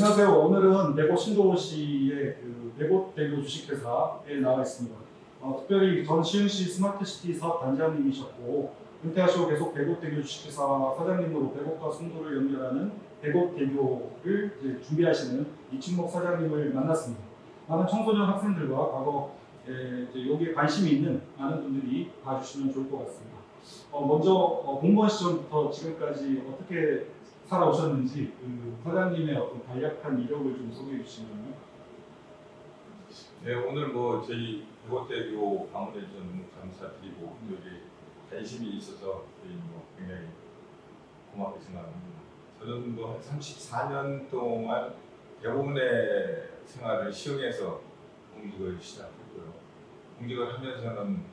안녕하세요. 오늘은 대구 신도시의 대구대교 주식회사에 나와 있습니다. 특별히 전 시흥시 스마트시티 사업 단장님이셨고 은퇴하시고 계속 대구대교 주식회사 사장님으로 대구과 송도를 연결하는 대구대교를 이제 준비하시는 이춘목 사장님을 만났습니다. 많은 청소년 학생들과 과거 이제 여기에 관심이 있는 많은 분들이 봐주시면 좋을 것 같습니다. 먼저 공무원 시절부터 지금까지 어떻게 살아오셨는지 사장님의 어떤 간략한 이력을 좀 소개해 주시면요. 네, 오늘 뭐 저희 대구대교 방문해 주셔서 너무 감사드리고 여기 관심이 있어서 저희 뭐 굉장히 고맙게 생각합니다. 저는 뭐 34년 동안 대부분의 생활을 시흥에서 공직을 시작했고요. 공직을 하면서는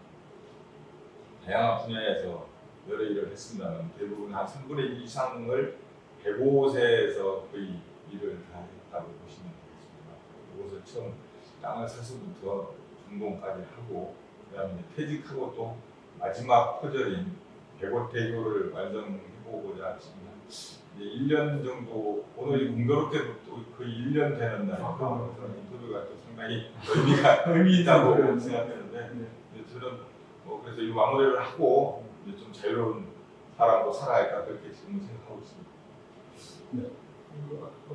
다양한 분야에서 여러 일을 했습니다만 대부분 한 3분의 2 이상을 105세에서 거의 일을 다 했다고 보시면 되겠습니다. 이곳을 처음 땅을 사서부터 준공까지 하고 그다음에 퇴직하고 또 마지막 표절인 대구대교를 완성해보고자 했습니다. 이제 1년 정도 오늘이 공교롭게도 또 거의 1년 되는 날이고 인터뷰가 또 상당히 의미 있다고 생각하는데 저는 뭐 그래서 이 마무리를 하고 이제 좀 자유로운 사람으로 살아야겠다 그렇게 지금 생각하고 있습니다. 네.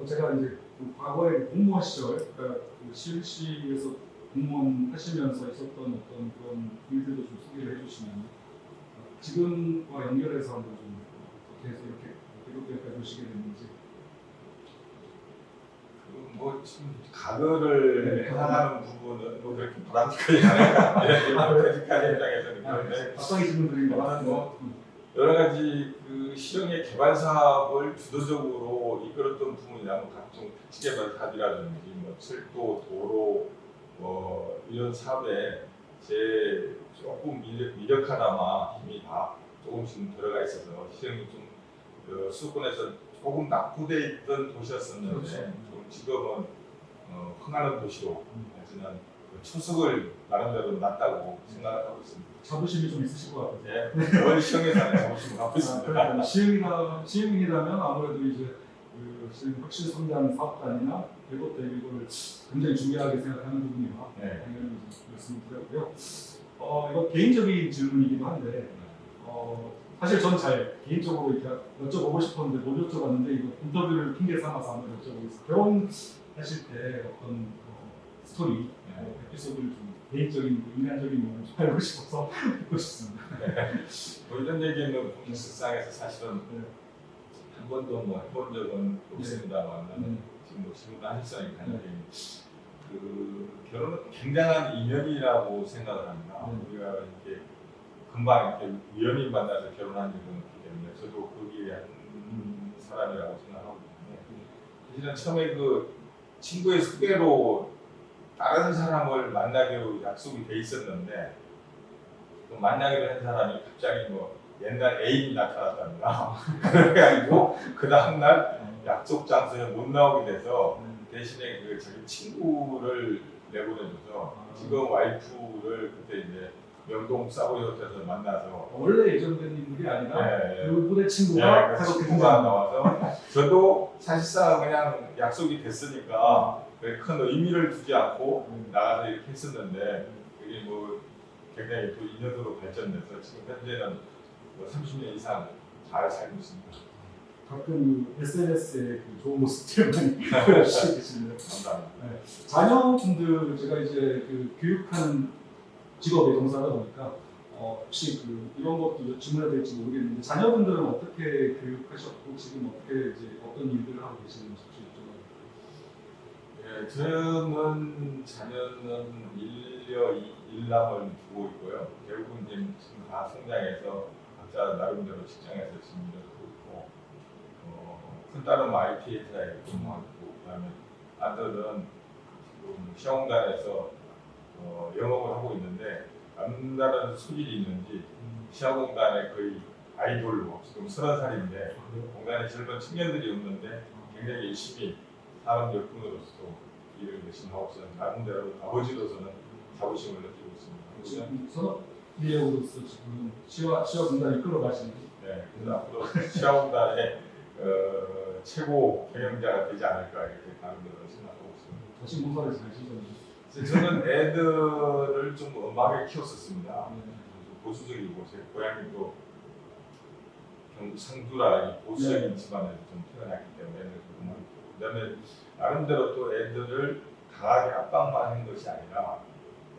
제가 이제 과거에 공무원 시절, 그러니까 시흥시에서 공무원 하시면서 있었던 어떤 그런 일들도 좀 소개를 해주시면 지금과 연결해서 한번 좀 어떻게 해서 이렇게까지 오시게 됐는지. 뭐 지금 가거를 해당하는 부분은 뭐 그렇게 바람직하지 않아요. 퇴직한 입장에서는 그런데 답답히 질문드린 것 같은데. 여러 가지 그 시흥의 개발 사업을 주도적으로 이끌었던 부분이라면 각종 택지개발 사업이라든지 뭐 철도, 도로 뭐 이런 사업에 제 조금 미력하나마 힘이 다 조금씩 들어가 있어서 시흥이 좀 수도권에서 조금 낙후돼 있던 도시였었는데 그렇죠. 지금은 흥하는 도시로 저는 초석을 나름대로 놨다고 생각을 하고 있습니다. 자부심이 좀 있으실 것 같아요. 네, 월 시흥에서는 자부심을 갖고 있습니다. 그러니까 시흥이라면 아무래도 이제 시흥 혁신 성장 사업단이나 대구대교를 굉장히 중요하게 생각하는 부분이라 당연히 말씀을 드렸고요. 이거 개인적인 질문이기도 한데 사실 전 잘 개인적으로 이렇게 여쭤보고 싶었는데 못 여쭤봤는데 이거 인터뷰를 핑계 삼아서 한번 여쭤보겠습니다. 결혼하실 때 어떤 스토리, 에피소드를 좀 개인적인, 인간적인 부분을 좀 알고 싶어서 듣고 싶습니다. 뭐 이런 얘기는 공식상에서 사실은 한 번도 뭐 해본 적은 없습니다만 지금 뭐 질문 하실상이 간단히 그 결혼은 굉장한 인연이라고 생각을 합니다. 우리가 이렇게 금방 이렇게 우연히 만나서 결혼한 적은 없기 때문에 저도 거기에 한 사람이라고 생각하고 있는데 사실은 처음에 그 친구의 소개로 다른 사람을 만나기로 약속이 돼 있었는데 그 만나기로 한 사람이 갑자기 뭐 옛날 애인이 나타났답니다. 그래가지고 그 다음날 약속 장소에 못 나오게 돼서 대신에 그 자기 친구를 내보내줘서 지금 와이프를 그때 이제 명동 싸구려 호텔에서 만나서 원래 예정된 인물이 아니라 그분의 그 친구가 친구가 나와서 저도 사실상 그냥 약속이 됐으니까 큰 의미를 두지 않고 나가서 이렇게 했었는데 그게 뭐 굉장히 또 인연으로 발전돼서 지금 현재는 뭐 30년 이상 잘 살고 있습니다. 가끔 SNS에 좋은 모습들 많이 보여주시고 계시네요. 감사합니다. 자녀분들 제가 이제 교육하는 직업에 종사하다 보니까 혹시 이런 것도 질문해야 될지 모르겠는데 자녀분들은 어떻게 교육하셨고 지금 어떻게 이제 어떤 일들을 하고 계시는지 혹시 여쭤봐도 될까요? 저는 자녀는 일남을 두고 있고요. 결국은 지금 다 성장해서 각자 나름대로 직장에서 지금 일을 하고 있고 큰 딸은 IT 회사에 근무하고 그다음에 아들은 지금 시험관에서 영업을 하고 있는데 남다른 소질이 있는지 시아공단에 거의 아이돌로 지금 30살인데 공단에 젊은 청년들이 없는데 굉장히 열심히 사람 열풍으로서 일을 열심히 하고 있어요. 나름대로 아버지로서는 자부심을 느끼고 있습니다. 지금 산업인력으로서 지금 시아공단을 이끌어가시는 네, 그래서 앞으로 시아공단의 최고 경영자가 되지 않을까 이렇게 나름대로 생각하고 있습니다. 자신봉사를 잘 지정해. 저는 애들을 좀 엄하게 키웠었습니다. 보수적이고 제 고향이 또 경북 상주라 이 보수적인 집안에서 좀 태어났기 때문에 애들 그다음에 나름대로 또 애들을 강하게 압박만 한 것이 아니라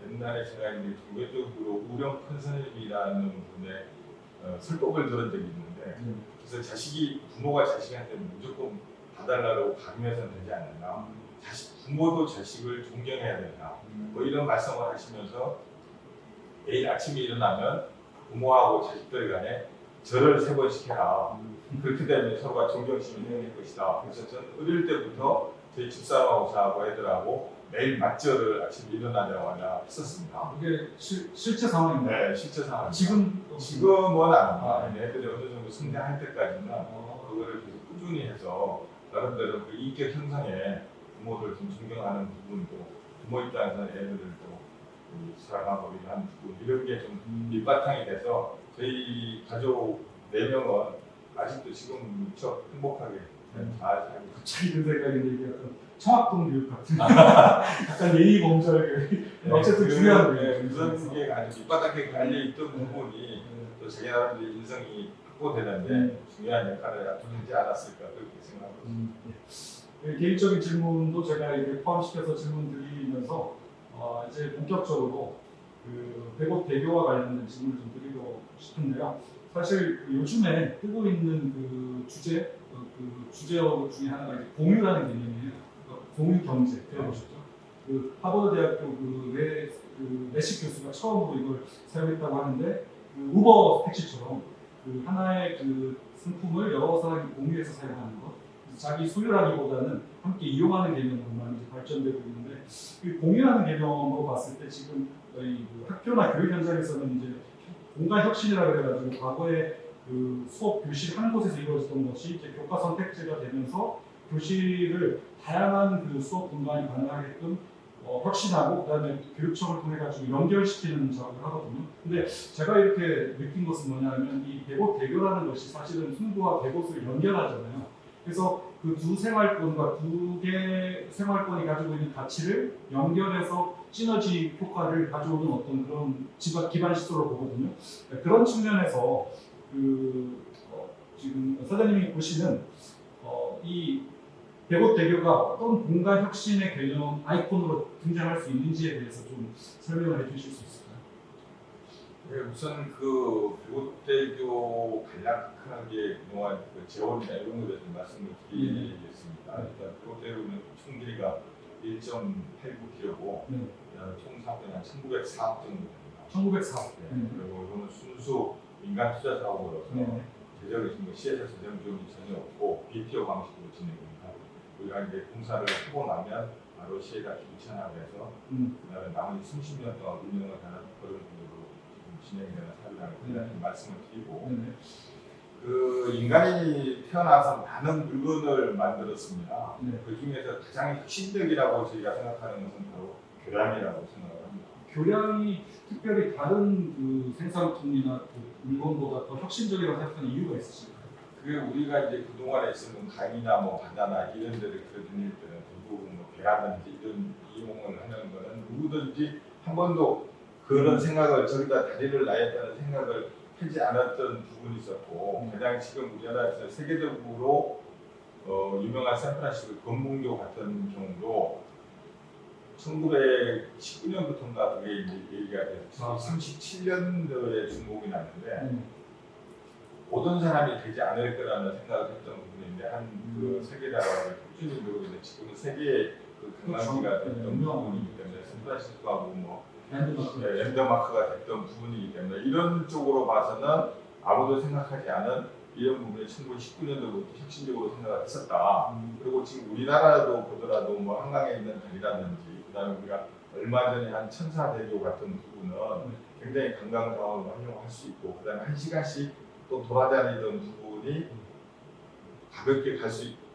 옛날에 제가 이제 종교적으로 우령 큰 스님이라는 분의 설법을 들은 적이 있는데 그래서 부모가 자식한테 무조건 봐달라고 강요해서는 되지 않는다. 부모도 자식을 존경해야 된다. 뭐 이런 말씀을 하시면서 매일 아침에 일어나면 부모하고 자식들 간에 절을 3번씩 해라. 그렇게 되면 서로가 존경심이 생길 것이다. 그래서 저는 어릴 때부터 저희 집사람하고 저하고 애들하고 매일 맞절을 아침에 일어나자마자 했었습니다. 이게 실제 상황인가요? 네, 실제 상황. 지금은 아닙니다. 애들이 어느 정도 성장할 때까지는 그거를 계속 꾸준히 해서 나름대로 그 인격 형성에 부모들 좀 존경하는 부분도 부모 입장에서는 애들도 사랑하고 이런 부분 이런 게 좀 밑바탕이 돼서 저희 가족 4명은 아직도 지금 무척 행복하게 잘 살고 있습니다. 갑자기 든 생각인데 이게 약간 청학동 교육 같은 약간 예의 범절 어쨌든 중요한 거예요. 그런 게 아주 밑바닥에 깔려있던 부분이 또 자기네들의 인성이 확보되는데 중요한 역할을 하지 않았을까 그렇게 생각하고 있습니다. 개인적인 질문도 제가 이렇게 포함시켜서 질문 드리면서 이제 본격적으로 그 백옷 대교와 관련된 질문을 좀 드리고 싶은데요. 사실 요즘에 뜨고 있는 그 주제 중에 하나가 이제 공유라는 개념이에요. 그러니까 공유 경제 들어보셨죠? 그 하버드 대학교 그 레시 교수가 처음으로 이걸 사용했다고 하는데 그 우버 택시처럼 그 하나의 그 상품을 여러 사람이 공유해서 사용하는 것. 자기 소유라기보다는 함께 이용하는 개념으로만 이제 발전되고 있는데 그 공유하는 개념으로 봤을 때 지금 저희 그 학교나 교육 현장에서는 이제 공간 혁신이라 그래가지고 과거에 그 수업 교실 한 곳에서 이루어졌던 것이 이제 교과 선택제가 되면서 교실을 다양한 그 수업 공간이 가능하게끔 혁신하고 그다음에 교육청을 통해 가지고 연결시키는 작업을 하거든요. 근데 제가 이렇게 느낀 것은 뭐냐면 이 백옷 대교라는 것이 사실은 승부와 백옷을 연결하잖아요. 그래서 그 두 생활권과 두 개 생활권이 가지고 있는 가치를 연결해서 시너지 효과를 가져오는 어떤 그런 기반 시설로 보거든요. 그런 측면에서 지금 사장님이 보시는 이 백옷 대교가 어떤 공간 혁신의 개념 아이콘으로 등장할 수 있는지에 대해서 좀 설명을 해주실 수 있을까요? 네, 우선 그 백옷대교 간략하게 그동안 그 재원이나 이런 것에 대해서 말씀을 드리겠습니다. 일단 백옷대교는 총 길이가 1.89km고 총 사업은 한 1904억 정도 됩니다. 1904억. 그리고 이거는 순수 민간 투자 사업으로서 재정이 뭐 시에서 재정 지원이 전혀 없고 BPO 방식으로 진행됩니다. 우리가 이제 공사를 하고 나면 바로 시에가 귀찮아고 해서 그다음에 나머지 30년 동안 운영을 하는 그런 식으로 진행이 되는 사업이라는 말씀을 드리고 그 인간이 태어나서 많은 물건을 만들었습니다. 그 중에서 가장 혁신적이라고 저희가 생각하는 것은 바로 교량이라고 생각을 합니다. 교량이 특별히 다른 그 생산품이나 그 물건보다 더 혁신적이라고 생각하는 이유가 있으실까요? 그게 우리가 이제 그동안에 쓰는 강이나 뭐 바다나 이런 데를 다닐 때는 대부분 뭐 배라든지 이런 이용을 하는 거는 누구든지 한 번도 그런 생각을 저기다 다리를 놔야겠다는 생각을 하지 않았던 부분이 있었고 가장 지금 우리나라에서 세계적으로 유명한 샌프란시스코 건문교 같은 경우도 1919년부터인가 그게 이제 얘기가 돼서 37년도에 중공이 났는데 모든 사람이 되지 않을 거라는 생각을 했던 부분인데 한 그 세계다가 꾸준히 누르고 있는데 지금은 세계의 그 관광지가 됐던 부분이기 때문에 샌프란시스코하고 뭐 랜드마크가 됐던 부분이기 때문에 이런 쪽으로 봐서는 아무도 생각하지 않은 이런 부분이 1919년도부터 혁신적으로 생각을 했었다. 그리고 지금 우리나라도 보더라도 뭐 한강에 있는 다리라든지 그다음에 우리가 얼마 전에 한 천사대교 같은 부분은 굉장히 관광 자원으로 활용할 수 있고 그다음에 1시간씩 또 돌아다니던 부분이 가볍게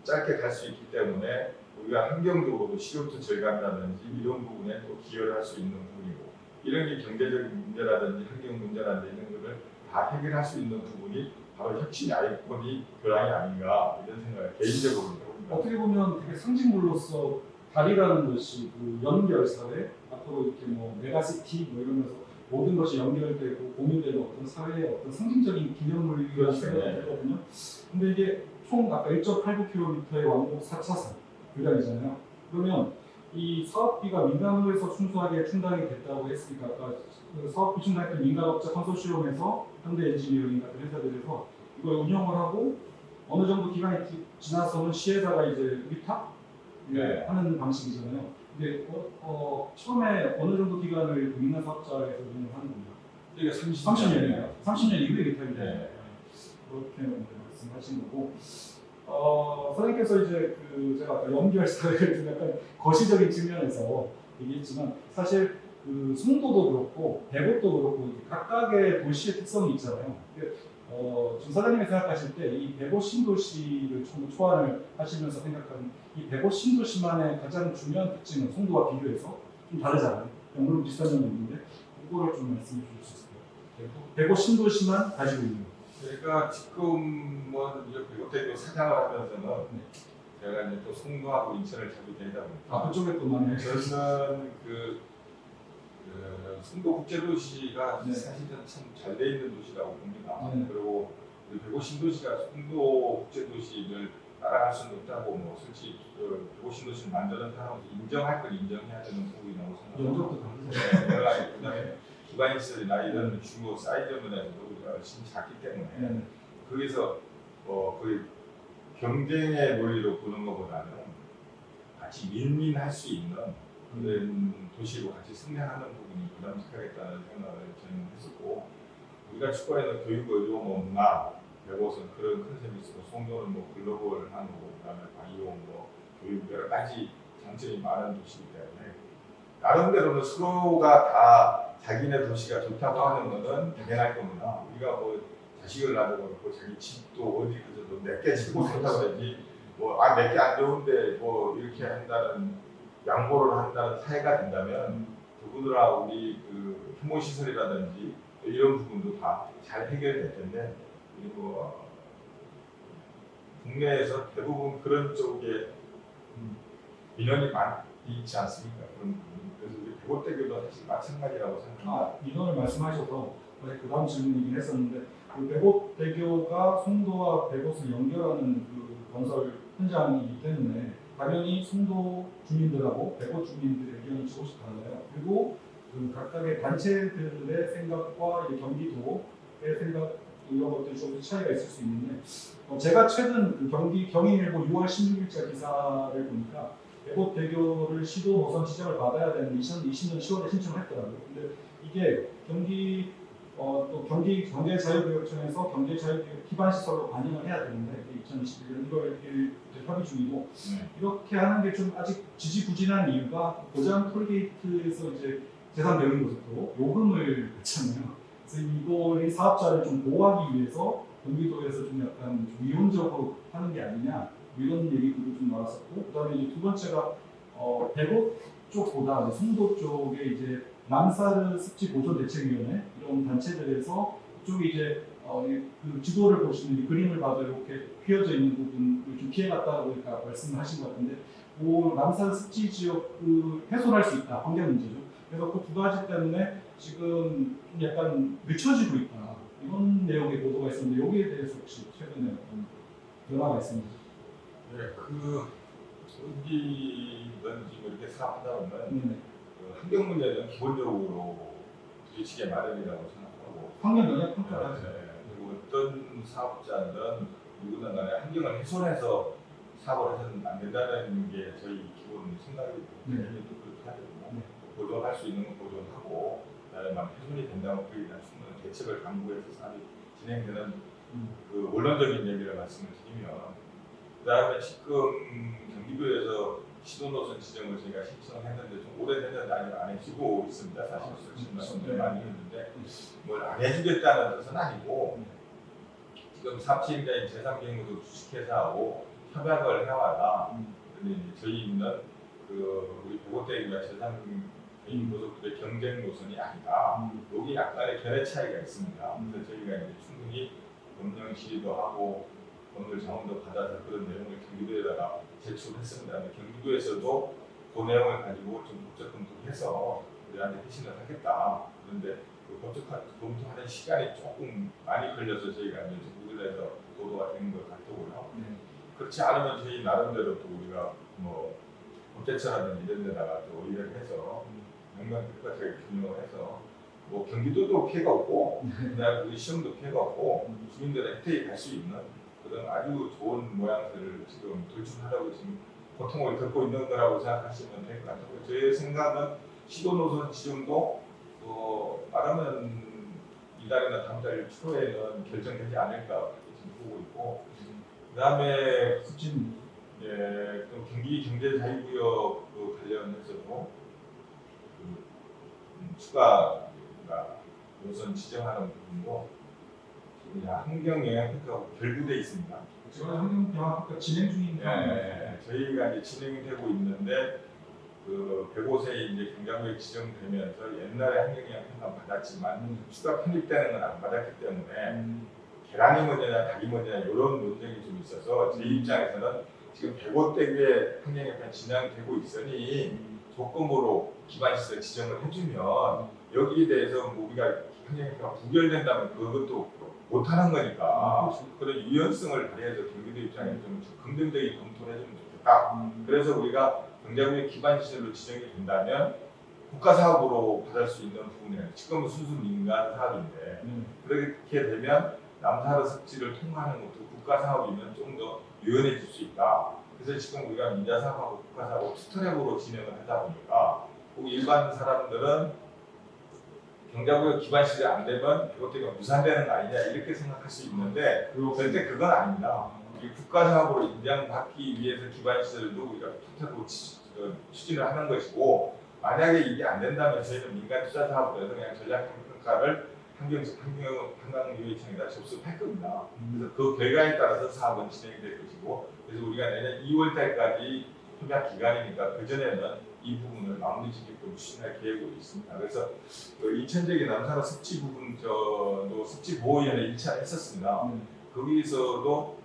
짧게 갈 수 있기 때문에 우리가 환경적으로도 CO2 절감이라든지 이런 부분에 또 기여를 할 수 있는 부분이고 이런 게 경제적인 문제라든지 환경 문제라든지 이런 것을 다 해결할 수 있는 부분이 바로 혁신 아이콘이 교량이 아닌가 이런 생각을 개인적으로 해봅니다. 어떻게 보면 되게 상징물로서 달이라는 것이 그 연결 사회, 앞으로 이렇게 뭐 메가시티 뭐 이러면서 모든 것이 연결되고 공유되는 어떤 사회의 어떤 상징적인 기념물이라고 그렇죠. 생각했거든요. 근데 이게 총 아까 1.89km의 왕복 4차선 교량이잖아요. 그러면 이 사업비가 민간으로해서 순수하게 충당이 됐다고 했으니까 아까 그 사업비 충당했던 민간업자 컨소시엄에서 현대 엔지니어링 같은 회사들에서 이걸 운영을 하고 어느 정도 기간이 지나서는 시에다가 이제 위탁 네. 하는 방식이잖아요. 근데 처음에 어느 정도 기간을 그 민간 사업자에서 운영을 하는 겁니다. 이게 30년이에요. 30년 이후에 위탁이 돼요. 네. 그렇게 말씀하신 거고. 선생님께서 이제 그 제가 아까 연결 사회를 좀 약간 거시적인 측면에서 얘기했지만 사실 그 송도도 그렇고 대구도 그렇고 각각의 도시의 특성이 있잖아요. 지금 사장님이 생각하실 때 이 대구 신도시를 초안을 하시면서 생각하는 이 대구 신도시만의 가장 중요한 특징은 송도와 비교해서 좀 다르잖아요. 물론 비슷한 점이 있는데 그거를 좀 말씀해 주실 수 있을까요? 대구 신도시만 가지고 있는. 그러니까 지금 뭐 이렇게 사장을 하면서는 제가 이제 또 송도하고 인천을 자주 다니다 보니까 그쪽에 또 많이 하시죠. 저는 송도 국제도시가 네. 사실은 참 잘 돼 있는 도시라고 봅니다. 네. 그리고 대구 신도시가 송도 국제도시를 따라갈 수는 없다고 뭐 솔직히 대구 신도시를 만드는 사람한테 인정할 걸 인정해야 되는 부분이라고 생각합니다. 연적도 다르죠. 네, 여러 가지 그다음에 기반시설이나 이런 규모 사이즈 면에서도 우리가 훨씬 작기 때문에 네. 거기서 거의 경쟁의 논리로 보는 것보다는 같이 윈윈할 수 있는 그런 도시로 같이 승리하는 부분이 부담스럽겠다는 생각을 저는 했었고 우리가 축구에는 교육, 의료, 뭐 문화, 배고선 그런 컨셉이 있고 송도는 뭐 글로벌한 거고 그다음에 바이오, 뭐 교육 여러 가지 장점이 많은 도시이기 때문에 나름대로는 서로가 다 자기네 도시가 좋다고 하는 것은 당연할 겁니다. 우리가 뭐 자식을 낳아도 그렇고 자기 집도 어디 그래도 몇개 짓고 좋다고 그러지 몇 개 안 좋은데 뭐 이렇게 한다는 양보를 한다는 사회가 된다면 그분들하고 우리 그 휴무 시설이라든지 이런 부분도 다 잘 해결될 텐데 그리고 국내에서 대부분 그런 쪽에 민원이 많이 있지 않습니까? 그런 부분. 그래서 우리 백옷대교도 사실 마찬가지라고 생각합니다. 민원을 말씀하셔서 그 다음 질문이긴 했었는데 그 백옷대교가 송도와 백옷을 연결하는 그 건설 현장이기 때문에 당연히 송도 주민들하고 백옷 주민들의 의견이 조금씩 달라요. 그리고 그 각각의 단체들의 생각과 경기도의 생각 이런 것들이 좀 차이가 있을 수 있는데 제가 최근 그 경인일보 6월 16일자 기사를 보니까 백옷대교를 시도 노선 지정을 받아야 되는 2020년 10월에 신청을 했더라고요. 근데 이게 또 경기자유교육청에서 경제자유교육 기반시설로 반영을 해야 되는데 2021년 1월 1일부터 협의 중이고 이렇게 하는 게 좀 아직 지지부진한 이유가 고장 톨게이트에서 이제 제삼명인고속도로 요금을 냈잖아요. 그래서 이거의 사업자를 좀 보호하기 위해서 경기도에서 좀 약간 좀 이론적으로 하는 게 아니냐 이런 얘기들도 좀 나왔었고 그다음에 이제 두 번째가 백옷 쪽보다 송도 쪽에 이제 람사르 습지 보존 대책위원회 이런 단체들에서 그쪽에 이제 그 지도를 보시면 이 그림을 봐도 이렇게 휘어져 있는 부분을 좀 피해갔다고 그러니까 말씀을 하신 것 같은데 그 람사르 습지 지역을 훼손할 수 있다 환경 문제죠. 그래서 그 두 가지 때문에 지금 좀 약간 늦춰지고 있다 이런 내용의 보도가 있었는데 여기에 대해서 혹시 최근에 어떤 변화가 있습니까? 네, 어디든지 이렇게 사업하다 보면 그 환경 문제는 기본적으로 부딪히게 마련이라고 생각하고 환경 영향 평가를 하죠. 그리고 어떤 사업자든 누구나 간에 환경을 훼손해서 사업을 해서는 안 된다는 게 저희 기본 생각이고 저희도 그렇게 하고 보존할 수 있는 건 보존하고 그다음에 막 훼손이 된다면 그에 대한 충분한 대책을 강구해서 사업이 진행되는 그 원론적인 얘기를 말씀을 드리면 그다음에 지금 경기도에서 시도노선 지정을 저희가 신청했는데 좀 오래됐는데 아직 안 해주고 있습니다. 사실 솔직히 말씀을 많이 했는데 뭘 안 해주겠다는 뜻은 아니고 지금 사업시행자인 제3경무도 주식회사하고 협약을 해와라. 근데 이제 저희는 그 우리 백옷대교가 제3경무소의 경쟁 노선이 아니다. 여기 약간의 견해 차이가 있습니다. 그래서 저희가 이제 충분히 검령 시위도 하고 오늘 자문도 받아서 그런 내용을 경기도에다가 제출했습니다. 근데 경기도에서도 그 내용을 가지고 좀 법적 검토해서 우리한테 회신을 하겠다. 그런데 그 법적 검토하는 시간이 조금 많이 걸려서 저희가 이제 구글에서 보도가 된 것 같더고요. 그렇지 않으면 저희 나름대로 또 우리가 뭐 법제처라든지 이런 데다가 또 의뢰를 해서 명명백백하게 규명을 해서 뭐 경기도도 피해가 없고 그다음에 우리 시험도 피해가 없고 주민들의 혜택이 갈 수 있는 그런 아주 좋은 모양새를 지금 돌출하려고 지금 고통을 겪고 있는 거라고 생각하시면 될 것 같아요. 저의 생각은 시도 노선 지정도 빠르면 이달이나 다음 달 초에는 결정되지 않을까 그렇게 지금 보고 있고 그다음에 좀 경기 경제 자유구역 관련해서도 추가 노선 지정하는 부분도 환경 영향 평가하고 결부돼 있습니다. 지금 환경 영향 평가 진행 중인 네, 저희가 이제 진행되고 있는데 그 105세에 이제 경장구역 지정되면서 옛날에 환경 영향 평가 받았지만 추가 편입되는 건 안 받았기 때문에 계란이 먼저냐 닭이 먼저냐 이런 논쟁이 좀 있어서 제 입장에서는 지금 105대교에 환경 영향 진행되고 있으니 조건부로 기반시설 지정을 해주면 여기에 대해서 뭐 우리가 환경 영향가 부결된다면 그것도 못하는 거니까 그런 유연성을 발휘해서 경기도 입장에 좀 긍정적인 검토를 해주면 좋겠다. 그래서 우리가 경장구역 기반시설로 지정이 된다면 국가사업으로 받을 수 있는 부분이에요. 지금은 순수 민간 사업인데 그렇게 되면 남사로 습지를 통과하는 것도 국가사업이면 좀 더 유연해질 수 있다. 그래서 지금 우리가 민자사업하고 국가사업을 투트랙으로 진행을 하다 보니까 일반 사람들은 경장구역 기반시설이 안 되면 그것들이 무산되는 거 아니냐 이렇게 생각할 수 있는데 절대 그건 아닙니다. 이 국가사업으로 인정받기 위해서 기반시설도 우리가 투트랙으로 추진을 하는 것이고 만약에 이게 안 된다면 저희는 민간 투자 사업으로 해서 그냥 전략평가를 한강유해청에다 접수할 겁니다. 그래서 그 결과에 따라서 사업은 진행이 될 것이고 그래서 우리가 내년 2월 달까지 협약 기간이니까 그 전에는 이 부분을 마무리 짓게끔 추진할 계획으로 있습니다. 그래서 그 인천적인 남산호 습지 부분도 습지 보호위원회 1차를 했었습니다. 거기서도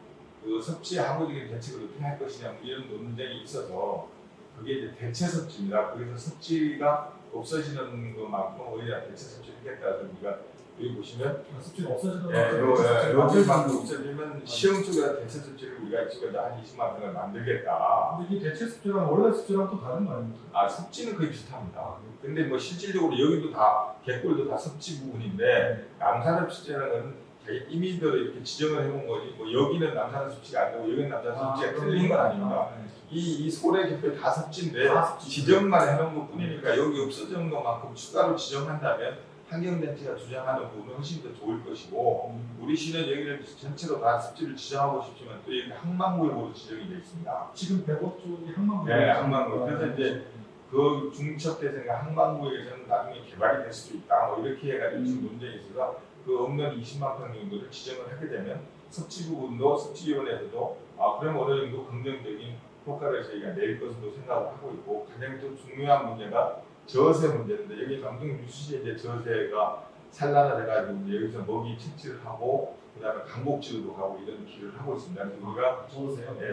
그 습지 항구적인 대책을 어떻게 할 것이냐 이런 논쟁이 있어서 그게 이제 대체 습지입니다. 그래서 습지가 없어지는 것만큼 오히려 대체 습지를 하겠다. 우리가 여기 보시면 습지가 없어지는 여기만 없어지면 시험 쪽에 대체 습지를 우리가 지금 한 20만 평을 만들겠다. 근데 이 대체 습지랑 원래 습지랑 또 다른 거 아닙니까? 습지는 거의 비슷합니다. 근데 뭐 실질적으로 여기도 다 갯골도 다 습지 부분인데 남산읍 습지라는 건 이미대로 이렇게 지정을 해놓은 거지 뭐 여기는 남산읍 습지가 안 되고 여기는 남산읍 습지가 틀린 건 아닙니다. 이 소래 갯골 다 습지인데 지정만 해놓은 것 뿐이니까 여기 없어지는 것만큼 추가로 지정한다면 환경단체가 주장하는 부분은 훨씬 더 좋을 것이고 우리 시는 여기를 전체로 다 습지를 지정하고 싶지만 또 여기 항만구역으로 지정이 되어 있습니다. 지금 105 쪽이 항만구역. 네, 항만구역. 그래서 이제 그 중첩대생과 항만구역에서는 나중에 개발이 될 수도 있다. 뭐 이렇게 해가지고 지금 논쟁이 있어서 그 없는 20만 평 정도를 지정을 하게 되면 습지 부분도 습지위원회에서도 그럼 어느 정도 긍정적인 효과를 저희가 낼 것으로 생각을 하고 있고 가장 좀 중요한 문제가 저세 문제인데 여기 남동 유수시에 이제 저세가 산란화돼가지고 이제 여기서 먹이 채취를 하고 그다음에 강복지로도 가고 이런 길을 하고 있습니다. 그래서 우리가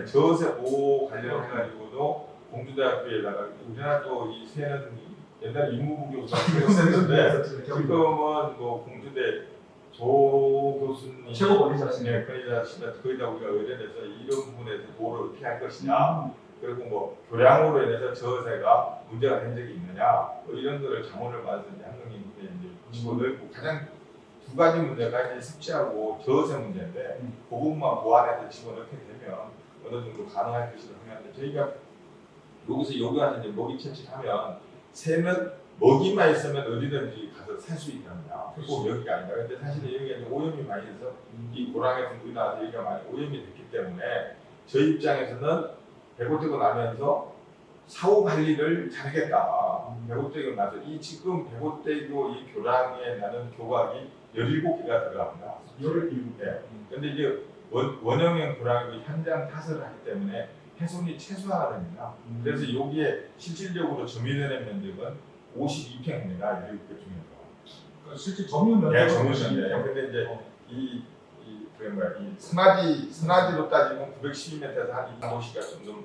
저세 보호 관련해가지고도 공주대학교에다가 우리나라 또 이 새는 옛날 유무부교사 했었는데 지금은 뭐 공주대 조 교수님 최고 권위자시네. 권위자시다 거기다 우리가 의뢰해서 이런 부분에서 보호를 어떻게 할 것이냐 그리고 뭐 교량으로 인해서 저세가 문제가 된 적이 있느냐 뭐 이런 거를 자문을 받아서 이제 한국인한테 이제 집어넣고 가장 두 가지 문제가 이제 습지하고 저세 문제인데 그 부분만 보완해서 집어넣게 되면 어느 정도 가능할 것이라고 생각하는데 저희가 여기서 요구하는 이제 먹이 채취하면 새는 먹이만 있으면 어디든지 가서 살 수 있답니다. 꼭 여기가 아니라 근데 사실은 여기가 이제 오염이 많이 돼서 이 고랑에서 물이 나와서 여기가 많이 오염이 됐기 때문에 저희 입장에서는 배고되고 나면서 사후 관리를 잘하겠다. 배고되고 나서 이 지금 배고되고 이 교량에 나는 교각이 17개가 들어갑니다. 17개. 근데 이제 원형형 교량이 현장 타설을 하기 때문에 훼손이 최소화가 됩니다. 그래서 여기에 실질적으로 점유되는 면적은 52평입니다. 17개 중에서. 실제 점유 면적. 네, 점유 면적. 근데 이제 이 그게 뭐야 이 산하지로 따지면 912m에서 한 이 도시가 점점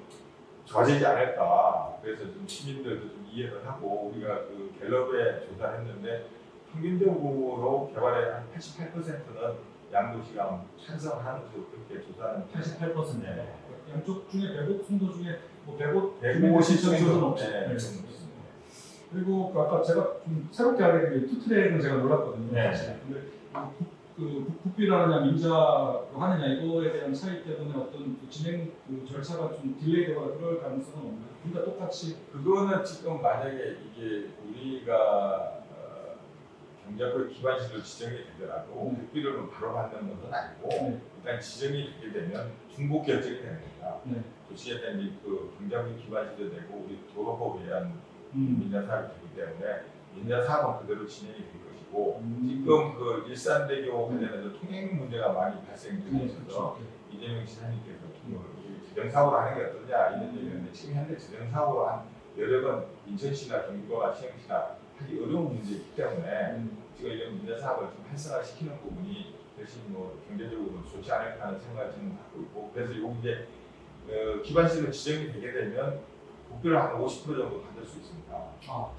좋아지지 않을까. 그래서 좀 시민들도 좀 이해를 하고 우리가 그 갤럽에 조사를 했는데 평균적으로 개발의 한 88%는 양도시가 찬성하는 수 그렇게 조사는 88%. 양쪽 중에 100곳, 송도 중에 뭐 100곳, 150 정도는 없죠. 네. 네. 그리고 그 아까 제가 좀 새롭게 알게 된 투트랙은 제가 놀랐거든요. 네. 사실. 근데 국비를 하느냐 민자로 하느냐 이거에 대한 차이 때문에 어떤 그 진행 그 절차가 좀 딜레이되거나 그럴 가능성은 없나요? 둘 다 똑같이 그거는 지금 만약에 이게 우리가 경작의 기반시로 지정이 되더라도 네. 국비료는 바로 받는 것은 아니고 네. 일단 지정이 되게 되면 중복 결정이 되는 겁니다. 네. 도시에 대한 그 경작의 기반시도 되고 우리 도로법에 의한 민자 사업이 되기 때문에 민자 사업은 그대로 진행이 될 것이고 지금 그 일산대교 관련해서 통행 문제가 많이 발생되고 네, 있어서 그렇죠. 이재명 지사님께서 재정 사업을 하는 게 어떠냐 이런 얘기였는데 지금 현재 재정 사업으로 한 여러 번 인천시나 경기도나 시흥시나 하기 어려운 문제이기 때문에 지금 이런 민자 사업을 좀 활성화시키는 부분이 대신 뭐 경제적으로 좋지 않을까 하는 생각을 저는 갖고 있고 그래서 요 이제 기반시로 지정이 되게 되면 국비를 한 50% 정도 받을 수 있습니다.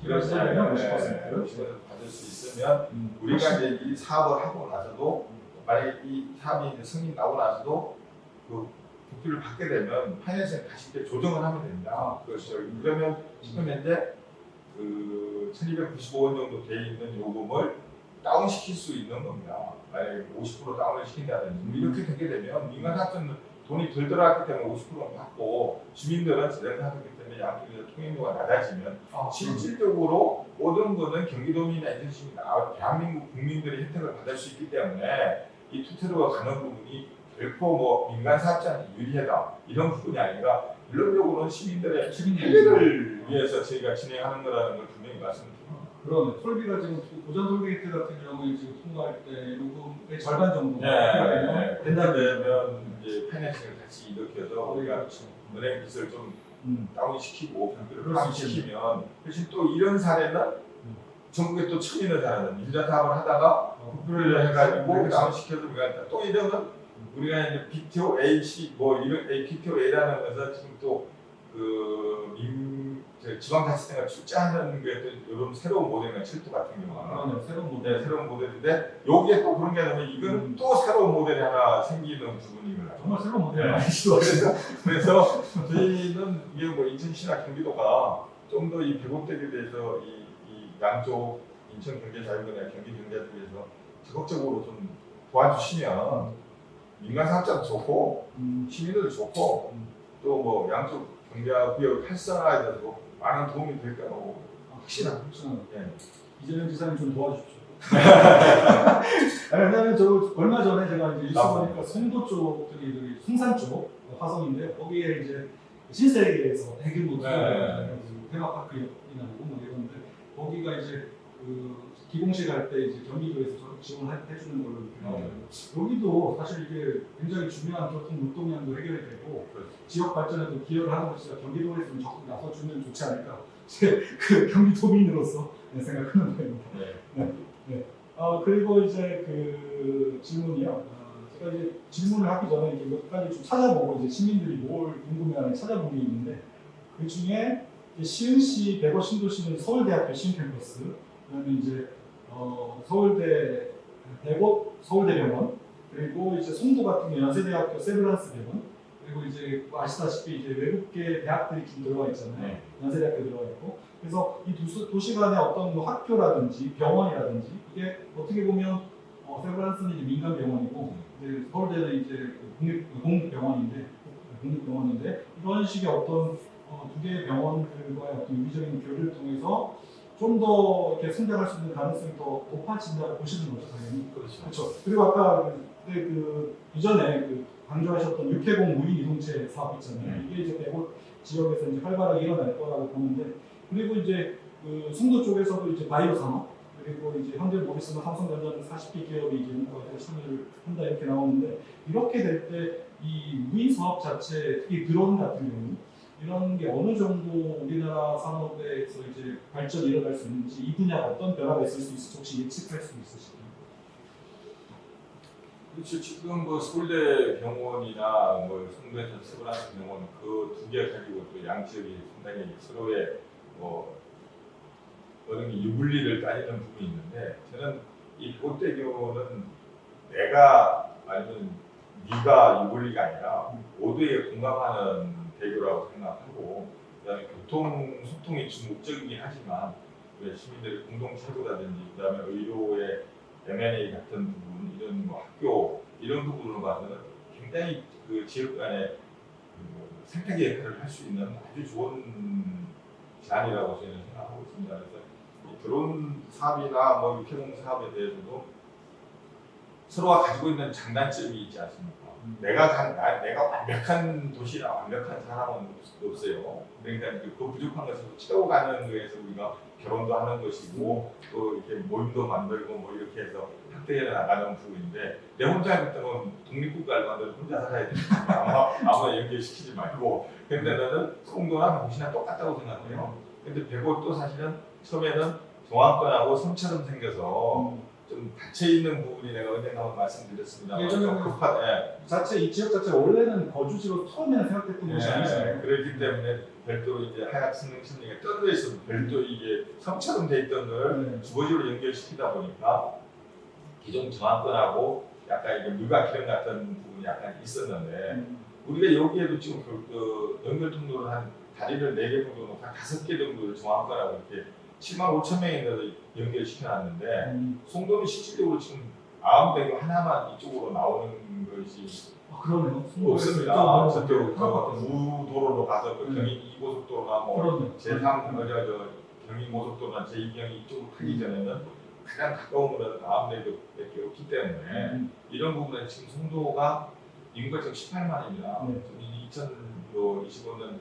기반시로 되면 50%? 50% 받을 수 있으면 우리가 이제 이 사업을 하고 나서도 만약에 이 사업이 이제 승인 나고 나서도 그 국비를 받게 되면 파이낸싱 다시 이렇게 조정을 하면 됩니다. 그렇죠. 그러면 지금 현재 그 1,295원 정도 돼 있는 요금을 다운시킬 수 있는 겁니다. 만약에 50% 다운을 시킨다든지 이렇게 되게 되면 민간 사업자는 돈이 덜 들어갔기 때문에 50%는 받고 주민들은 재정 사업이기 때문에 양쪽에서 통행료가 낮아지면 실질적으로 모든 것은 경기도민이나 인천시민이나 대한민국 국민들이 혜택을 받을 수 있기 때문에 이 투테로가 가는 부분이 결코 뭐 민간 사업자한테 유리하다 이런 부분이 아니라 결론적으로는 시민들의 혜택을 위해서 저희가 진행하는 거라는 걸 분명히 말씀드립니다. 그러네. 톨비가 지금 고전 톨게이트 같은 경우에 지금 통과할 때 요금의 절반 정도 된다면 이제 파이낸싱을 같이 일으켜서 우리가 그렇죠. 은행 빚을 좀 다운시키고 경비를 그럴 수 다운시키면 대신 또 이런 사례는 전국에 또 처음 있는 사례는 민자 사업을 하다가 국비를 해가지고 다운시켜서 우리가 또 이러면 우리가 이제 BTO H 뭐 이런 BTO A라는 것은 지금 또그 지방자치단체가 출자하는 게 이런 새로운 모델이나 철도 같은 경우는 새로운 모델. 새로운 모델인데 여기에 또 그런 게 아니면 이건 또 새로운 모델이 하나 생기는 부분입니다. 정말 새로운 모델 많이 시도하시죠. 그래서 저희는 이게 뭐 인천시나 경기도가 좀 더 이 배급되게 대해서 이 양쪽 인천 경제자유구나 경기 경제자유에서 적극적으로 좀 도와주시면 민간 사업자도 좋고 시민들도 좋고 또 뭐 양쪽 경제구역 활성화에 대해서 많은 도움이 될 거라고 확신합니다. 네. 이재명 지사님 좀 도와주십시오. 왜냐하면 저 얼마 전에 제가 이제 뉴스 보니까 송도 쪽 저기 성산 쪽 화성인데 거기에 이제 신세계에서 대규모 테마파크이나 뭐 이런데 거기가 이제 그 기공식 할 때 이제 경기도에서 적극 지원해주는 걸로 나오거든요. 여기도 사실 이게 굉장히 중요한 교통 물동량도 해결이 되고 지역 발전에도 기여를 하는 것이라 경기도에서 좀 적극 나서주면 좋지 않을까. 그 경기도민으로서 생각하는 바입니다. 네. 그리고 이제 그 질문이요. 제가 이제 질문을 하기 전에 이렇게 몇 가지 좀 찾아보고 이제 시민들이 뭘 궁금해하는 찾아본 게 있는데 그 중에 시흥시 백어 신도시는 서울대학교 신캠퍼스, 그다음에 이제 서울대 백옷 서울대병원, 그리고 이제 송도 같은 경우 연세대학교 세브란스 병원, 그리고 이제 아시다시피 이제 외국계 대학들이 좀 들어가 있잖아요. 연세대학교 들어가 있고, 그래서 이 도시 간의 어떤 뭐 학교라든지 병원이라든지 이게 어떻게 보면 세브란스는 이제 민간 병원이고 이제 서울대는 이제 공립병원인데 이런 식의 어떤 두 개의 병원들과의 어떤 유기적인 교류를 통해서 좀 더 이렇게 성장할 수 있는 가능성이 더 높아진다고 보시는 거죠, 당연히. 그렇죠. 그리고 아까 그 이전에 그 강조하셨던 육해공 무인 이동체 사업 있잖아요. 이게 이제 대구 지역에서 이제 활발하게 일어날 거라고 보는데, 그리고 이제 그 송도 쪽에서도 이제 바이오 산업, 그리고 이제 현대모비스나 삼성전자는 40개 기업이 이제 이거에 참여를 한다 이렇게 나오는데, 이렇게 될 때 이 무인 사업 자체, 특히 드론 같은 경우 이런 게 어느 정도 우리나라 산업에서 이제 발전이 일어날 수 있는지, 이 분야가 어떤 변화가 있을 수 있을지 혹시 예측할 수 있으실까요? 그렇죠. 지금 뭐 서울대 병원이나 뭐 송도에서 세브란스 병원 그 두 개 가지고 또 양지역이 상당히 서로의 뭐 어느 게 유불리를 따지는 부분이 있는데 저는 이 보태교는 내가 아니면 네가 유불리가 아니라 모두에 공감하는 대교라고 생각하고 그다음에 교통 소통이 주 목적이긴 하지만 왜 시민들의 공동 체고라든지 그다음에 의료의 M&A 같은 부분 이런 뭐 학교 이런 부분으로 봐서는 굉장히 그 지역 간의 그 생태계 역할을 할 수 있는 아주 좋은 제안이라고 저는 생각하고 있습니다. 그래서 이 드론 사업이나 뭐 육해공 사업에 대해서도 서로가 가지고 있는 장단점이 있지 않습니까? 내가 완벽한 도시나 완벽한 사람은 없어요. 그러니까 그 부족한 것을 채워가는 거에서 우리가 결혼도 하는 것이고 또 이렇게 모임도 만들고 뭐 이렇게 해서 확대해 나가는 부분인데 내 혼자 했던 독립국가를 만들어 혼자 살아야 되니까 아무나 연결시키지 말고 근데 나는 송도나 도시나 똑같다고 생각해요. 근데 배고도 사실은 처음에는 정왕권하고 섬처럼 생겨서 좀 닫혀 있는 부분이 내가 언젠가 한번 말씀드렸습니다. 예전에는 자체 이 지역 자체가 원래는 거주지로 처음에는 생각했던 곳이 아니잖아요. 그렇기 때문에 별도로 이제 하약 승능 심리가 떠들어 있어도 별도 이게 섬처럼 돼 있던 걸 주거지로 연결시키다 보니까 기존 정황권하고 약간 이게 물과 기름 같은 부분이 약간 있었는데 우리가 여기에도 지금 그 연결 통로를 한 다리를 4개 정도 놓고 한 5개 정도를 정황권하고 이렇게 7만 5천 명이 연결시켜놨는데 송도는 실질적으로 지금 아암대교 하나만 이쪽으로 나오는 것이 그러네요. 없습니다. 저쪽 우도로로 가서 그 경인 2고속도로나 뭐 제3 경인 고속도로나 제2경인 이쪽으로 가기 전에는 가장 가까운 곳은 아암대교밖에 없기 때문에 이런 부분에 지금 송도가 인구가 지금 18만입니다. 2025년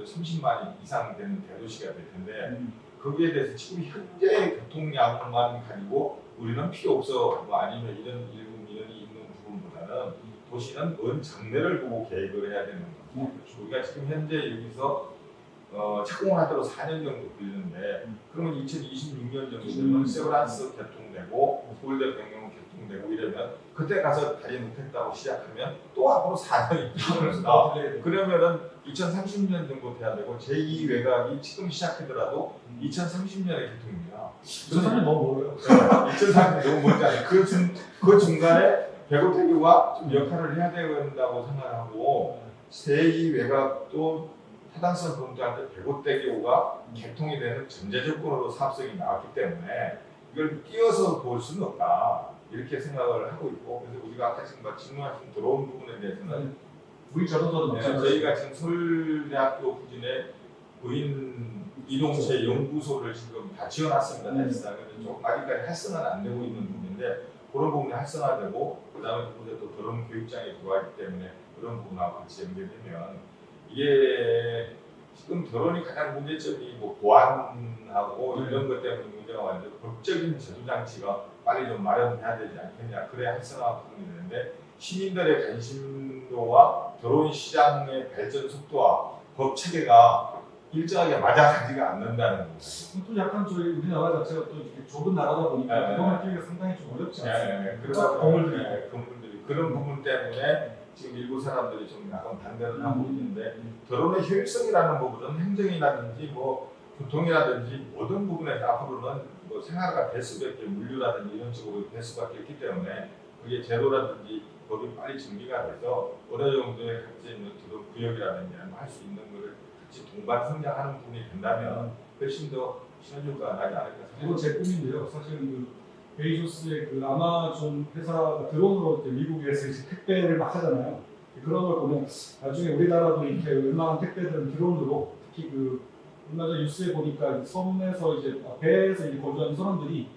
30만 이상 되는 대도시가 될 텐데 거기에 대해서 지금 현재 교통량만 가지고 우리는 필요 없어 뭐 아니면 이런 민원이 있는 부분보다는 도시는 먼 장래를 보고 계획을 해야 되는 거죠. 우리가 지금 현재 여기서 착공을 하도록 4년 정도 걸리는데 그러면 2026년 정도 되면 세브란스 개통되고 서울대 병영 개통되고 이러면 그때 가서 다리 못했다고 시작하면 또 앞으로 4년이 필요합니다. 그러면은 2030년 정도 돼야 되고 제2 외곽이 지금 시작하더라도 2030년에 개통입니다. 2030년 너무 멀어요. 2030년 너무 멀지 않아요. 그 중간에 배고태교가 좀 역할을 해야 된다고 생각하고 제2 외곽도 타당성 검토할 때 배고태교가 개통이 되는 전제 조건으로 사업성이 나왔기 때문에 이걸 띄어서 볼 수는 없다 이렇게 생각을 하고 있고 그래서 우리가 아까 지금 질문하신 들어온 부분에 대해서는 우리 저도 저희가 지금 서울대학교 부진에 의인 이동체 연구소를 지금 다 지어놨습니다. 사실상 좀 아직까지 활성화는 안 되고 있는 부분인데 그런 부분이 활성화되고 그다음에 그곳에 또 드론 교육장이 들어왔기 때문에 그런 부분하고 같이 연결되면 이게 지금 드론이 가장 문제점이 뭐 보안하고 이런 것 때문에 문제가 많은데 법적인 제도 장치가 빨리 좀 마련해야 되지 않겠냐 그래야 활성화가 되는데 시민들의 관심도와 드론 시장의 발전 속도와 법 체계가 일정하게 맞아가지가 않는다는 거죠. 또 약간 저희 우리나라 자체가 또 이렇게 좁은 나라다 보니까 그동안 끼기가 상당히 좀 어렵지 않습니까? 그래서 건물들이 그런 부분 때문에 지금 일부 사람들이 좀 약간 반대를 하고 있는데 드론의 효율성이라는 부분은 행정이라든지 뭐 교통이라든지 모든 부분에서 앞으로는 뭐 생활가 될 수밖에 물류라든지 이런 식으로 될 수밖에 없기 때문에 그게 제도라든지 법이 빨리 정비가 돼서 어느 정도의 가치 있는 드론 구역이라든지 할 수 있는 것을 같이 동반 성장하는 부분이 된다면 훨씬 더 시너지가 나지 않을까 생각합니다. 이건 제 꿈인데요. 사실 그 베이조스의 그 아마존 회사가 드론으로 미국에서 이제 택배를 막 하잖아요. 그런 걸 보면 나중에 우리나라도 이렇게 웬만한 택배들은 드론으로 특히 그 얼마 전 뉴스에 보니까 섬에서 이제 배에서 이제 거주하는 사람들이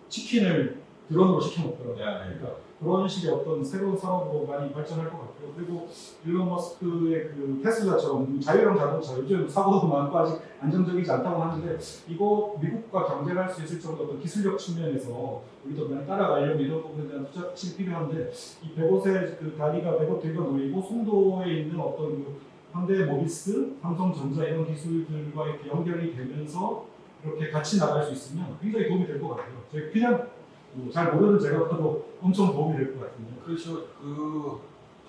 치킨을 드론으로 시켜 먹더라고요. 그러니까 그런 식의 어떤 새로운 산업으로 많이 발전할 것 같고요. 그리고 일론 머스크의 그 테슬라처럼 자율형 자동차 요즘 사고도 많고 아직 안정적이지 않다고 하는데 이거 미국과 경쟁할 수 있을 정도 어떤 기술력 측면에서 우리도 많이 따라가려면 이런 부분에 대한 투자 확실히 필요한데 이 105세 그 다리가 105대가 놓이고 송도에 있는 어떤 그 현대모비스, 삼성전자 이런 기술들과 이렇게 연결이 되면서 이렇게 같이 나갈 수 있으면 굉장히 도움이 될 것 같아요. 저희 그냥 잘 모르는 제가 봐도 엄청 도움이 될 것 같은데. 그렇죠.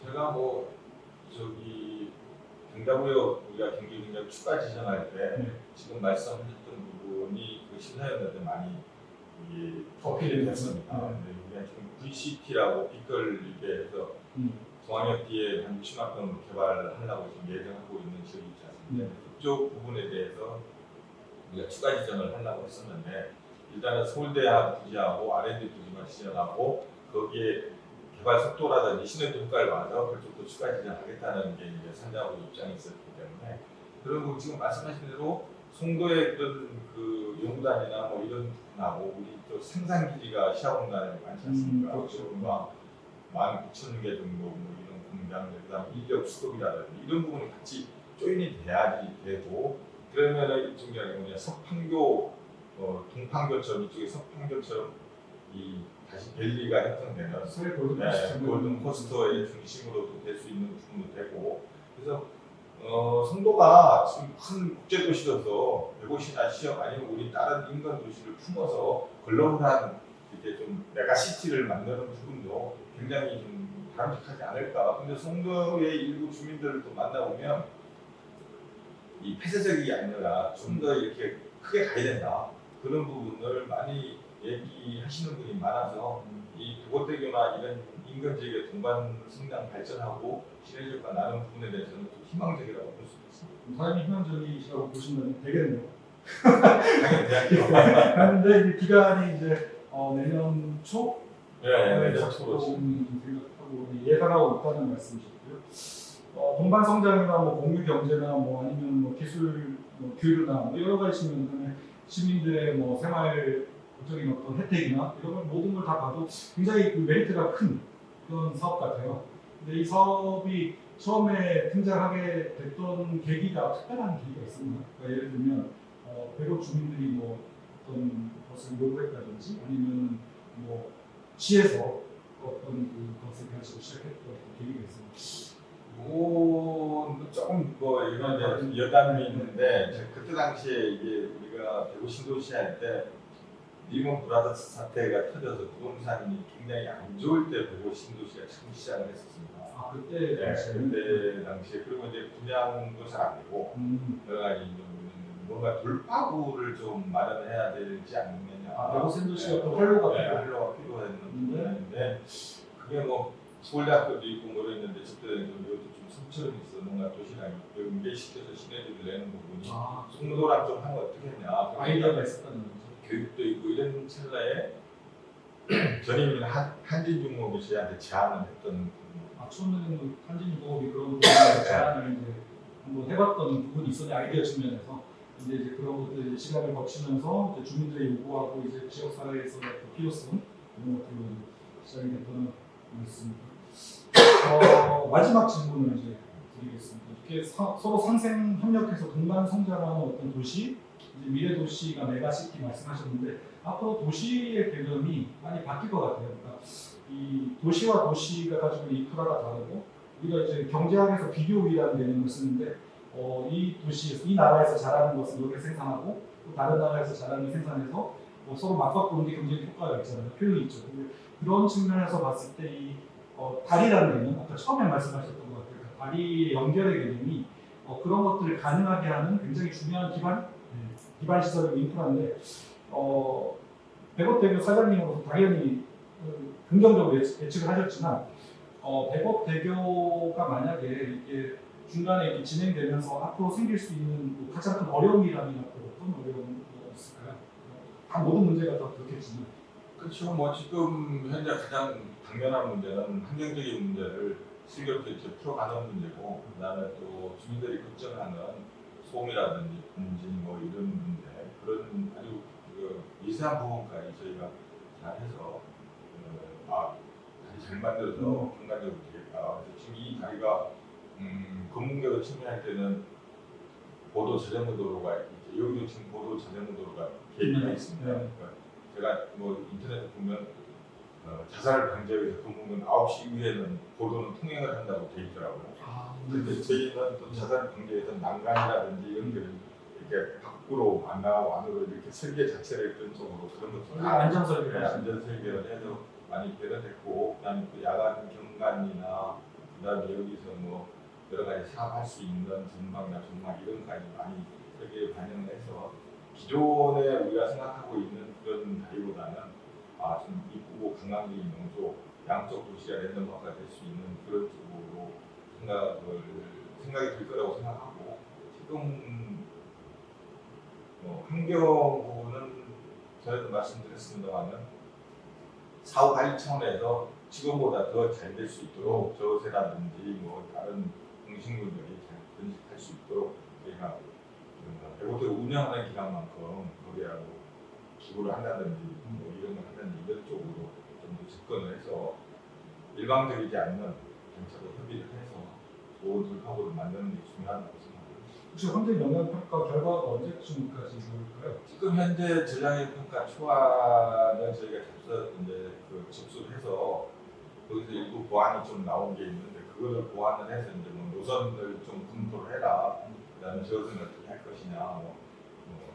제가 저기 경자부여 우리가 경기능력 추가 지정할 때 네. 지금 말씀하셨던 부분이 그 심사위원들한테 많이 어필이 됐습니다. 됐습니다. 네. 우리가 지금 VCT라고 빛걸 이렇게 해서 중앙역 뒤에 한 60만 평 개발하려고 지금 예정하고 있는 지역이 있지 않습니까? 네. 그쪽 부분에 대해서 우리가 추가 지정을 하려고 했었는데 일단은 서울대하고 부지하고 R&D 부지만 지정하고 거기에 개발 속도라든지 시너지 효과를 봐서 그쪽도 추가 지정하겠다는 게 이제 산자부 입장이 있었기 때문에 그리고 지금 말씀하신 대로 송도의 그런 그 연구단이나 뭐 이런 부분하고 우리 또 생산 기지가 시야공단에 많지 않습니까? 그렇죠. 막 19,000개 정도 뭐 이런 공장들 그다음에 인력 수급이라든지 이런 부분이 같이 조인이 돼야지 되고 그러면은 이쪽이 뭐냐 석판교 동판교처럼 이쪽에 석판교처럼 이 다시 밸리가 형성되는 새 골든 골든 코스터의 중심으로도 될 수 있는 부분도 되고 그래서 송도가 지금 큰 국제 도시로서 150이나 시험 아니면 우리 다른 인근 도시를 품어서 글로벌한 이렇게 좀 메가시티를 만드는 부분도 굉장히 좀 바람직하지 않을까. 근데 송도의 일부 주민들을 또 만나보면 이 폐쇄적이 아니라 좀 더 이렇게 크게 가야 된다. 그런 부분을 많이 얘기하시는 분이 많아서 이 도곡대교나 이런 인근 지역의 동반 성장 발전하고 시너지가 나는 부분에 대해서는 좀 희망적이라고 볼 수 있습니다. 사장님 희망적이시라고 보시면 되겠네요. 당연히 대학교. 그런데 이제 기간이 이제 내년 초 네, 생각하고 예상하고 있다는 말씀이셨고요. 동반 성장이나 뭐 공유 경제나 뭐 아니면 뭐 기술 뭐 교류나 뭐 여러 가지 측면에 시민들의 뭐 생활적인 어떤 혜택이나 이런 걸 모든 걸 다 봐도 굉장히 그 메리트가 큰 그런 사업 같아요. 근데 이 사업이 처음에 등장하게 됐던 계기가 특별한 계기가 있습니다. 그러니까 예를 들면 배로 주민들이 뭐 어떤 것을 요구했다든지 아니면 뭐 시에서 어떤 그것을 가지고 시작했던 계기가 있습니다. 조금 뭐 이런 여담이 있는데 그때 당시에 이게 우리가 대구 신도시 할 때 리먼 브라더스 사태가 터져서 부동산이 굉장히 안 좋을 때 대구 신도시가 처음 시작을 했었습니다. 아 그때 네, 그때 당시에 그리고 이제 분양도 잘 안 되고 여러 가지 뭔가 돌파구를 좀 마련해야 되지 않느냐. 대구 신도시가 또 활로가 활로가 필요했는 부분인데 그게 뭐 서울대학교도 있고 뭐 이랬는데 그때는 좀 이것도 좀 성처럼 있어 뭔가 도시랑 연계시켜서 시너지를 내는 부분이 송도랑 좀 하면 어떻겠냐 아이디어가 있었다는 거죠. 교육도 있고 이런 찰나에 전임인 한진중공업이 저희한테 제안을 했던 처음에는 한진중공업이 그런 부분에 제안을 이제 한번 해봤던 부분이 있었는데 아이디어 측면에서 근데 이제 그런 것들 시간을 거치면서 이제 주민들의 요구하고 이제 지역 사회에서 필요성 이런 것들로 시작이 됐던 있습니다. 마지막 질문을 이제 드리겠습니다. 이렇게 서로 상생 협력해서 동반 성장하는 어떤 도시, 이제 미래 도시가 메가시티 말씀하셨는데 앞으로 도시의 개념이 많이 바뀔 것 같아요. 그러니까 이 도시와 도시가 가지고 있는 인프라가 다르고 우리가 이제 경제학에서 비교율이라는 개념을 쓰는데 이 도시에서 이 나라에서 잘하는 것을 여기 생산하고 또 다른 나라에서 잘하는 생산해서 서로 맞바꾸는 게 경제적 효과가 있잖아요. 효율이 있죠. 근데 그런 측면에서 봤을 때 이 다리라는 개념, 아까 처음에 말씀하셨던 것 같아요. 그러니까 다리의 연결의 개념이 그런 것들을 가능하게 하는 굉장히 중요한 기반 시설의 인프라인데 백업대교 사장님으로서 당연히 긍정적으로 예측을 하셨지만 백업대교가 만약에 이게 중간에 이렇게 진행되면서 앞으로 생길 수 있는 가장 큰 어려움이라면 어떤 어려움이 있을까요? 다 모든 문제가 다 그렇겠지만 그렇죠. 뭐 지금 현재 가장 당면한 문제는 환경적인 문제를 슬기롭게 풀어가는 문제고 그다음에 또 주민들이 걱정하는 소음이라든지 분진 뭐 이런 문제 그런 아주 미세한 부분까지 저희가 잘해서 다리 잘 만들어서 경관적으로 되겠다. 그래서 지금 이 다리가 검문교로 측면할 때는 보도 자전거 도로가 있죠. 여기도 지금 보도 자전거 도로가 계획되어 있습니다. 그러니까 제가 뭐 인터넷에 보면 자살 방지하기 검문군 9시 이후에는 보도는 통행을 한다고 되어 있더라고요. 근데 저희는 또 자살 방지에서 난간이라든지 이런 게 이렇게 밖으로 안 나가고 안으로 이렇게 설계 자체를 그런 쪽으로 그런 것도 안전 설계를 안전 설계를 해서 많이 개선했고, 그다음에 또 야간 경관이나 그다음에 여기서 뭐 여러 가지 사업할 수 있는 전방이나 전망 이런 것까지 많이 설계에 반영을 해서 기존에 우리가 생각하고 있는 그런 다리보다는 좀 이쁘고 관광적인 명소, 양쪽 도시가 랜덤화가 될 수 있는 그런 쪽으로 생각이 들 거라고 생각하고, 지금 환경 부분은 저희도 말씀드렸습니다만은 사후 관리 차원에서 지금보다 더 잘 될 수 있도록 저세라든지 뭐 다른 동식물들이 잘 번식할 수 있도록 저희가 배고들 운영하는 기간만큼 거기하고 기부를 한다든지 뭐 이런 걸 한다든지 이런 쪽으로 좀 더 접근을 해서 일방적이지 않는 경찰과 협의를 해서 좋은 돌파구를 만드는 게 중요하다고 생각합니다. 혹시 환경 영향 평가 결과가 언제쯤까지 나올까요? 지금 현재 전략의 평가 초안을 저희가 접수를 해서 거기서 일부 보완이 좀 나온 게 있는데, 그거를 보완을 해서 이제 뭐 노선을 좀 검토를 해라, 그다음에 저것은 어떻게 할 것이냐,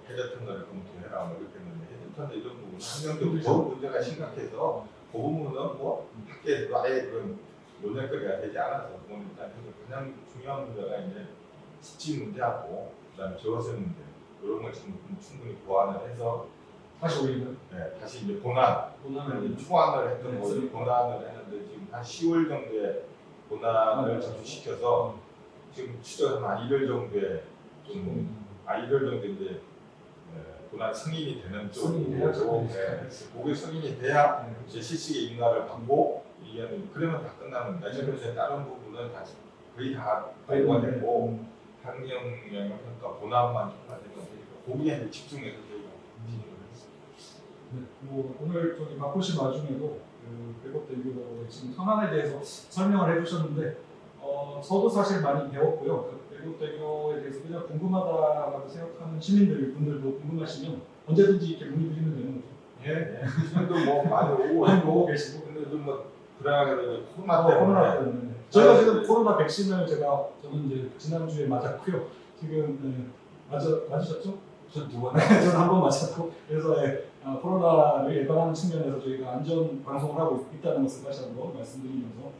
해저 터널을 검토해라, 뭐 이렇게 했는데, 해저 터널 이런 부분은 환경적으로 더 문제가 심각해서 그 부분은 뭐 학계에서도 아예 그런 논의거리가 되지 않아서 일단 가장 중요한 문제가 이제 습지 문제하고 그다음에 저것은 문제, 이런 걸 충분히 보완을 해서 다시 올리는? 다시 이제 본안을 초안을 했던 거를 본안을 했는데, 지금 한 10월 정도에 본안을 접수시켜서 지금 추정은 한 1월 정도에 좀 1월 정도 이제 본안 승인이 되는 쪽으로 그게 승인이 돼야 이제 실시의 인가를 받고 그러면 다 끝나는 겁니다. 그래서 다른 부분은 다 거의 다 발표가 되고 환경 영향 평가 본안만 통과되면 되니까 거기에 집중해서 저희가 진행을 했습니다. 오늘 저기 바쁘신 와중에도 백업대교의 지금 현안에 대해서 설명을 해주셨는데 저도 사실 많이 배웠고요. 백업대교에 대해서 그냥 궁금하다라고 생각하는 시민분들도 궁금하시면 언제든지 이렇게 문의드리면 되는 거죠. 지금도 뭐 많이 오고 계시고, 근데 좀 뭐 불안하게 코로나 때문에 저희가 지금 코로나 백신을 저는 이제 지난주에 맞았고요. 지금 맞으셨죠? 전 두 번. 저는 한 번 맞았고, 그래서 코로나를 예방하는 측면에서 저희가 안전 방송을 하고 있다는 것을 다시 한번 말씀드리면서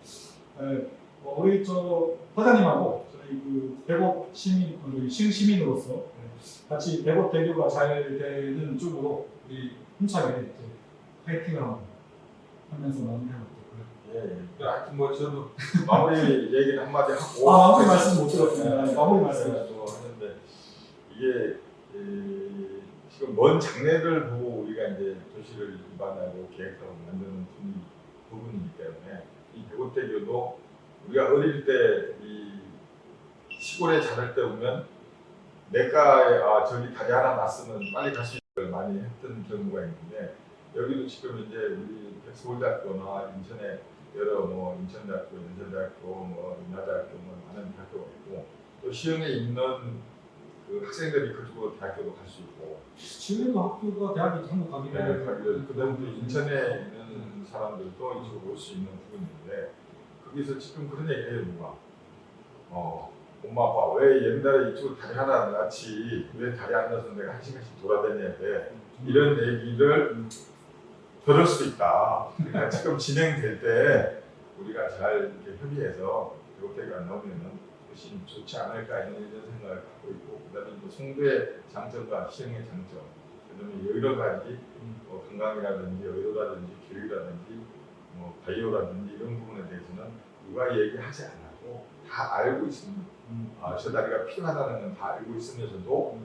우리 사장님하고 저희 백업 시민으로서 같이 백업 대교가 잘 되는 쪽으로 우리 힘차게 이제 파이팅을 하면서 마무리하고 하여튼 뭐 저도 마무리 얘기를 한마디 하고 마무리 말씀 못 들었습니다. 마무리 말씀 하는데, 이게 지금 먼 장래를 보고 우리가 이제 도시를 기반하고 계획하고 만드는 부분이기 때문에 이 백오대교도 우리가 어릴 때 이 시골에 자랄 때 보면 내과에 저기 다리 하나 났으면 빨리 갈 수 있는 걸 많이 했던 경우가 있는데, 여기도 지금 이제 우리 서울대학교나 인천에 여러 뭐 인천대학교, 연세대학교, 뭐 인하대학교, 뭐 많은 대학교가 있고, 또 시흥에 있는 그 학생들이 그쪽으로 대학교도 갈 수 있고, 지금도 학교가 대학이 한국 가기를 그다음에 또 인천에 있는 사람들도 이쪽으로 올 수 있는 부분인데, 거기서 지금 그런 얘기해요. 누가 엄마 아빠 왜 옛날에 이쪽으로 다리 하나 낳지 왜 다리 안 나서 내가 1시간씩 돌아다녀야 돼, 이런 얘기를 들을 수 있다. 그러니까 지금 진행될 때 우리가 잘 이렇게 협의해서 백오대교가 나오면은 훨씬 좋지 않을까 이런 생각을 갖고 있고, 그다음에 또 송도의 장점과 시흥의 장점, 그다음에 여러 가지 관광이라든지 의료라든지 교육이라든지 뭐 바이오라든지 이런 부분에 대해서는 누가 얘기하지 않아도 다 알고 있습니다. 저 다리가 필요하다는 건 다 알고 있으면서도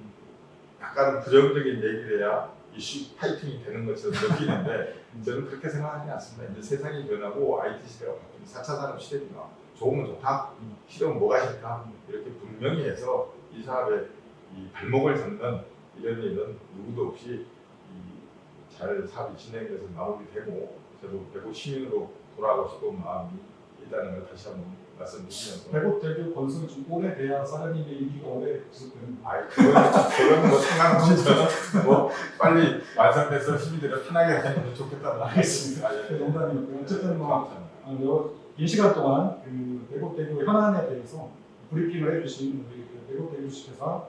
약간 부정적인 얘기를 해야 이슈 파이팅이 되는 것처럼 느끼는데 저는 그렇게 생각하지 않습니다. 이제 세상이 변하고 IT 시대가 바뀌는 4차 산업 시대입니다. 좋으면 좋다, 싫으면 뭐가 싫다, 이렇게 분명히 해서 이 사업에 이 발목을 잡는 이런 일은 누구도 없이 잘 사업이 진행돼서 마무리되고, 저도 백오 시민으로 돌아가고 싶은 마음이 있다는 걸 다시 한번 말씀드리면서, 백오대교 건설이 좀 오래돼야 사장님의 임기가 오래 지속되는. 그건 뭐 상관없이 저는 뭐 빨리 완성돼서 시민들이 편하게 다니면 좋겠다는 알겠습니다. 농담이었고요. 어쨌든 긴 시간 동안 백오대교 현안에 대해서 브리핑을 해주신 우리 백오대교 주식회사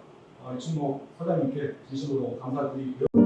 이춘목 사장님께 진심으로 감사드리고요.